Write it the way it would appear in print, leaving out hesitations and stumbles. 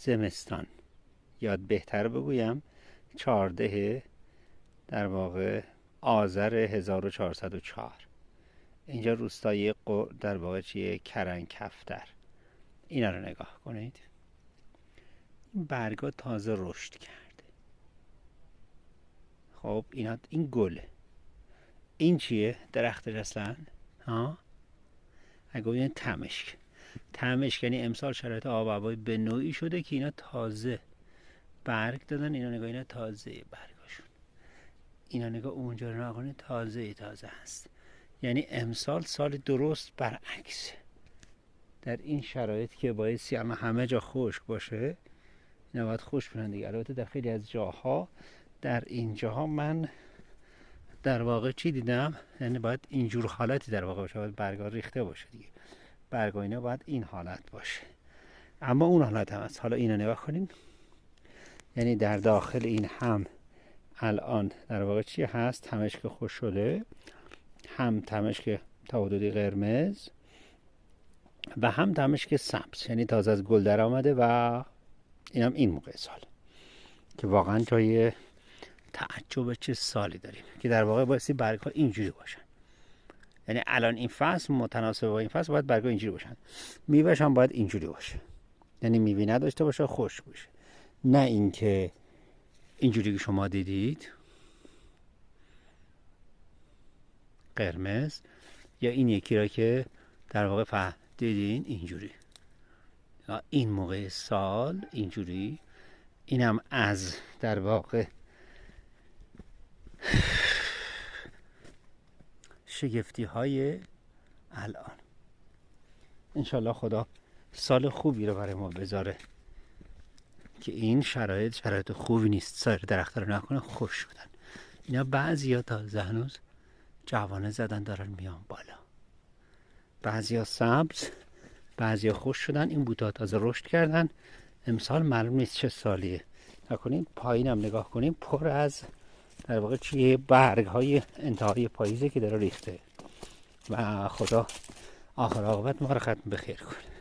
زمستان، یاد بهتر بگویم 14 در واقع آذر 1404. اینجا روستای در واقع چیه؟ کرنکفتر. اینا رو نگاه کنید. این برگا تازه رشد کرده. خب این گله. این چیه؟ درختش اصلا ها؟ اگه ببینید تمشک یعنی امسال شرایط آب و هوایی به نوعی شده که اینا تازه برگ دادن. اینا نگاه، اینا تازه برگاشون. اینا نگاه اونجا رو نگاه، تازه هست. یعنی امسال سال درست برعکس. در این شرایط که بایستی همه جا خشک باشه، اینا باید خشک بشن دیگه. البته در خیلی از جاها، در این جاها من در واقع چی دیدم؟ یعنی باید اینجور حالتی در واقع باشه، باید برگا ریخته باشه دیگه. برگا اینا باید این حالت باشه، اما اون حالت هم هست. حالا اینا نگاه کنین، یعنی در داخل این هم الان در واقع چی هست؟ تمشک خوش شده، هم تمشک تا حدودی قرمز و هم تمشک سبز، یعنی تازه از گل در آمده. و اینم این موقع سال که واقعا جای تعجب چه سالی داریم که در واقع بایستی برگ ها اینجوری باشن. یعنی الان این فصل متناسب با این فصل باید برگ ها اینجوری باشن. میوهش هم باید اینجوری باشه، یعنی میوه نداشته باشه، خشک باشه، نه اینکه اینجوری که شما دیدید قرمز، یا این یکی را که در واقع دیدین اینجوری. این موقع سال اینجوری. اینم از در واقع شگفتی های الان. انشالله خدا سال خوبی رو برای ما بذاره که این شرایط خوبی نیست. سایر درخت رو نکنه خوش شدن. اینا بعضی ها تازه هنوز جوانه زدن دارن میان بالا، بعضی ها سبز، بعضی ها خوش شدن. این بوتا تازه رشد کردن. امسال معلوم نیست چه سالیه. نکنین پایین هم نگاه کنیم، پر از در واقع چیه؟ برگ های انتهای پاییزه که داره ریخته. و خدا آخر عاقبت ما رو ختم بخیر کنه.